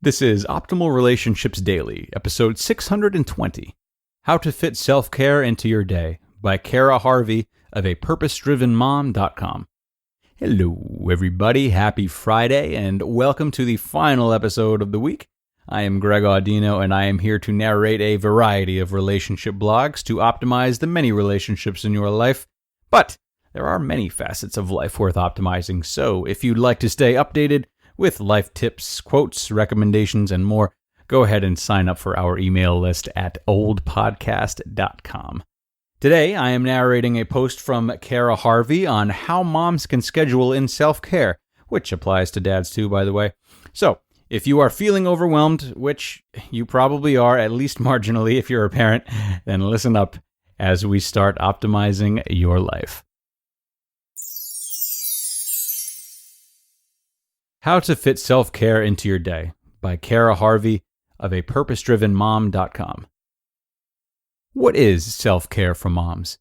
This is Optimal Relationships Daily, episode 620, How to Fit Self-Care into Your Day, by Cara Harvey of apurposedrivenmom.com. Hello, everybody. Happy Friday, and welcome to the final episode of the week. I am Greg Audino, and I am here to narrate a variety of relationship blogs to optimize the many relationships in your life. But there are many facets of life worth optimizing, so if you'd like to stay updated with life tips, quotes, recommendations, and more, go ahead and sign up for our email list at oldpodcast.com. Today, I am narrating a post from Cara Harvey on how moms can schedule in self-care, which applies to dads too, by the way. So, if you are feeling overwhelmed, which you probably are, at least marginally if you're a parent, then listen up as we start optimizing your life. How to Fit Self-Care into Your Day, by Cara Harvey of apurposedrivenmom.com. What is self-care for moms?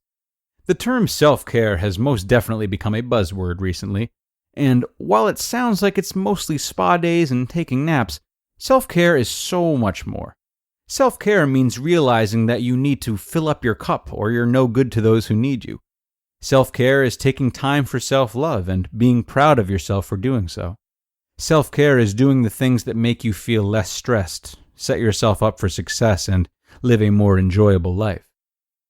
The term self-care has most definitely become a buzzword recently, and while it sounds like it's mostly spa days and taking naps, self-care is so much more. Self-care means realizing that you need to fill up your cup or you're no good to those who need you. Self-care is taking time for self-love and being proud of yourself for doing so. Self-care is doing the things that make you feel less stressed, set yourself up for success, and live a more enjoyable life.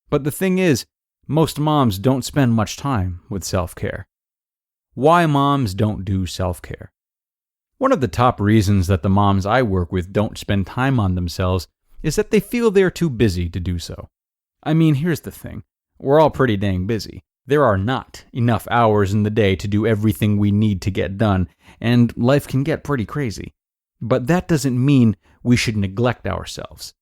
But the thing is, most moms don't spend much time with self-care. Why moms don't do self-care? One of the top reasons that the moms I work with don't spend time on themselves is that they feel they're too busy to do so. I mean, here's the thing. We're all pretty dang busy. There are not enough hours in the day to do everything we need to get done, and life can get pretty crazy. But that doesn't mean we should neglect ourselves.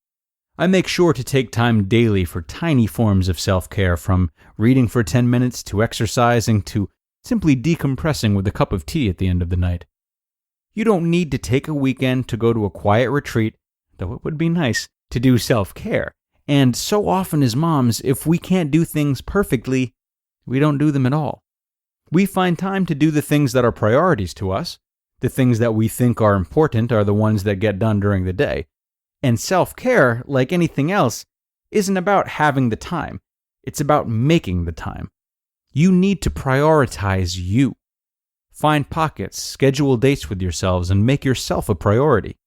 I make sure to take time daily for tiny forms of self-care, from reading for 10 minutes to exercising to simply decompressing with a cup of tea at the end of the night. You don't need to take a weekend to go to a quiet retreat, though it would be nice, to do self-care. And so often as moms, if we can't do things perfectly, we don't do them at all. We find time to do the things that are priorities to us. The things that we think are important are the ones that get done during the day. And self-care, like anything else, isn't about having the time. It's about making the time. You need to prioritize you. Find pockets, schedule dates with yourselves, and make yourself a priority.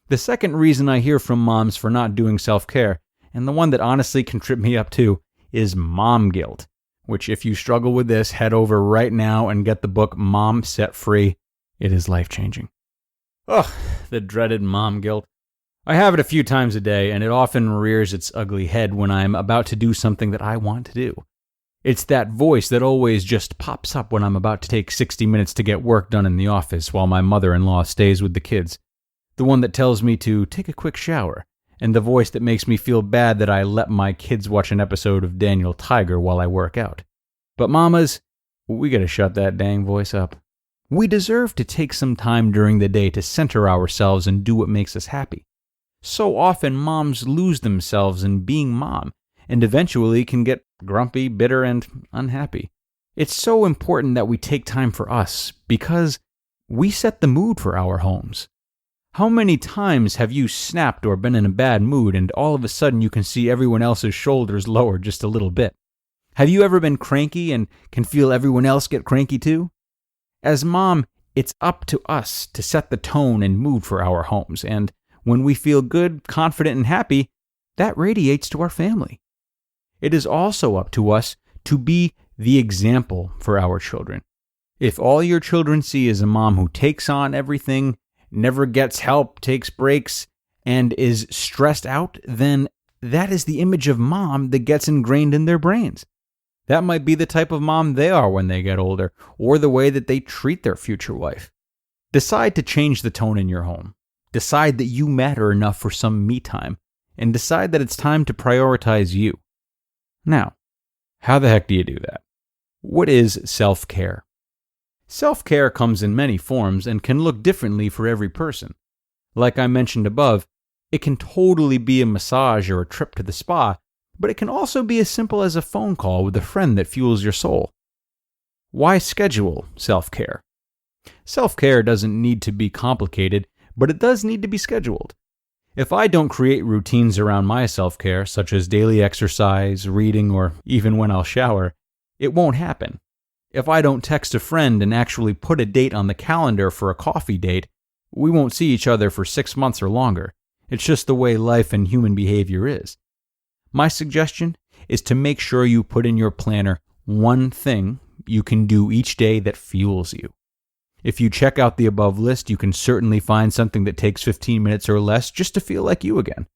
The second reason I hear from moms for not doing self-care, and the one that honestly can trip me up too, is mom guilt. Which, if you struggle with this, head over right now and get the book Mom Set Free. It is life-changing. Ugh, the dreaded mom guilt. I have it a few times a day, and it often rears its ugly head when I'm about to do something that I want to do. It's that voice that always just pops up when I'm about to take 60 minutes to get work done in the office while my mother-in-law stays with the kids. The one that tells me to take a quick shower. And the voice that makes me feel bad that I let my kids watch an episode of Daniel Tiger while I work out. But mamas, we gotta shut that dang voice up. We deserve to take some time during the day to center ourselves and do what makes us happy. So often moms lose themselves in being mom, and eventually can get grumpy, bitter, and unhappy. It's so important that we take time for us, because we set the mood for our homes. How many times have you snapped or been in a bad mood and all of a sudden you can see everyone else's shoulders lower just a little bit? Have you ever been cranky and can feel everyone else get cranky too? As mom, it's up to us to set the tone and mood for our homes, and when we feel good, confident, and happy, that radiates to our family. It is also up to us to be the example for our children. If all your children see is a mom who takes on everything, never gets help, takes breaks, and is stressed out, then that is the image of mom that gets ingrained in their brains. That might be the type of mom they are when they get older, or the way that they treat their future wife. Decide to change the tone in your home. Decide that you matter enough for some me time, and decide that it's time to prioritize you. Now, how the heck do you do that? What is self-care? Self-care comes in many forms and can look differently for every person. Like I mentioned above, it can totally be a massage or a trip to the spa, but it can also be as simple as a phone call with a friend that fuels your soul. Why schedule self-care? Self-care doesn't need to be complicated, but it does need to be scheduled. If I don't create routines around my self-care, such as daily exercise, reading, or even when I'll shower, it won't happen. If I don't text a friend and actually put a date on the calendar for a coffee date, we won't see each other for 6 months or longer. It's just the way life and human behavior is. My suggestion is to make sure you put in your planner one thing you can do each day that fuels you. If you check out the above list, you can certainly find something that takes 15 minutes or less just to feel like you again.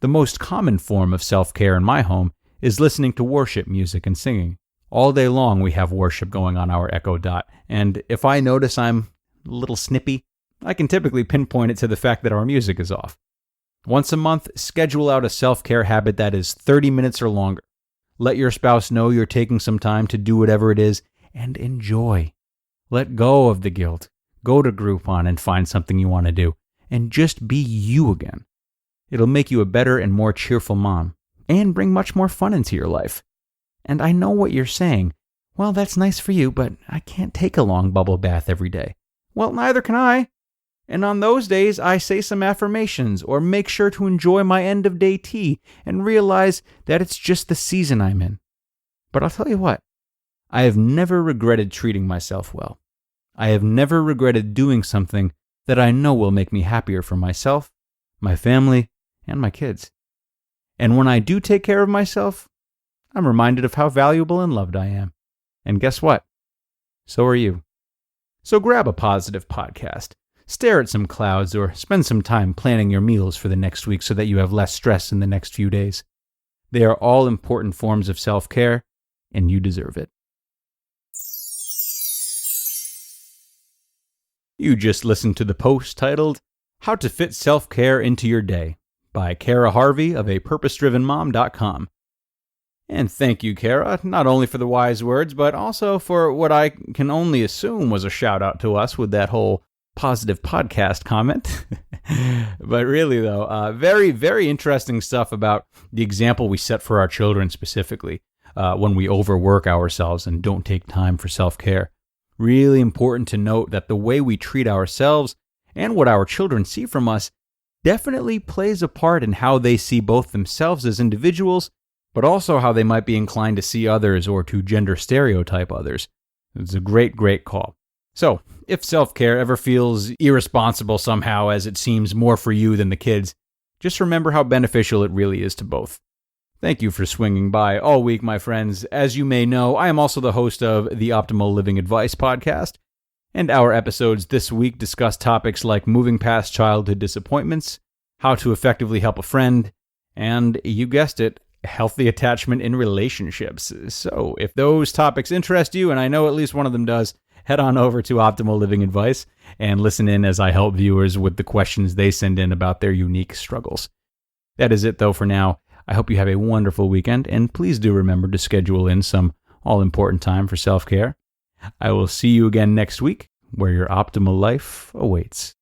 The most common form of self-care in my home is listening to worship music and singing. All day long we have worship going on our Echo Dot, and if I notice I'm a little snippy, I can typically pinpoint it to the fact that our music is off. Once a month, schedule out a self-care habit that is 30 minutes or longer. Let your spouse know you're taking some time to do whatever it is, and enjoy. Let go of the guilt. Go to Groupon and find something you want to do, and just be you again. It'll make you a better and more cheerful mom, and bring much more fun into your life. And I know what you're saying. Well, that's nice for you, but I can't take a long bubble bath every day. Well, neither can I. And on those days, I say some affirmations or make sure to enjoy my end-of-day tea and realize that it's just the season I'm in. But I'll tell you what, I have never regretted treating myself well. I have never regretted doing something that I know will make me happier for myself, my family, and my kids. And when I do take care of myself, I'm reminded of how valuable and loved I am. And guess what? So are you. So grab a positive podcast, stare at some clouds, or spend some time planning your meals for the next week so that you have less stress in the next few days. They are all important forms of self-care, and you deserve it. You just listened to the post titled, How to Fit Self-Care into Your Day by Cara Harvey of apurposedrivenmom.com. And thank you, Cara, not only for the wise words, but also for what I can only assume was a shout-out to us with that whole positive podcast comment. But really, though, very, very interesting stuff about the example we set for our children specifically when we overwork ourselves and don't take time for self-care. Really important to note that the way we treat ourselves and what our children see from us definitely plays a part in how they see both themselves as individuals, but also how they might be inclined to see others or to gender stereotype others. It's a great, great call. So, if self-care ever feels irresponsible somehow as it seems more for you than the kids, just remember how beneficial it really is to both. Thank you for swinging by all week, my friends. As you may know, I am also the host of the Optimal Living Advice podcast, and our episodes this week discuss topics like moving past childhood disappointments, how to effectively help a friend, and, you guessed it, healthy attachment in relationships. So, if those topics interest you, and I know at least one of them does, head on over to Optimal Living Advice and listen in as I help viewers with the questions they send in about their unique struggles. That is it, though, for now. I hope you have a wonderful weekend, and please do remember to schedule in some all-important time for self-care. I will see you again next week, where your optimal life awaits.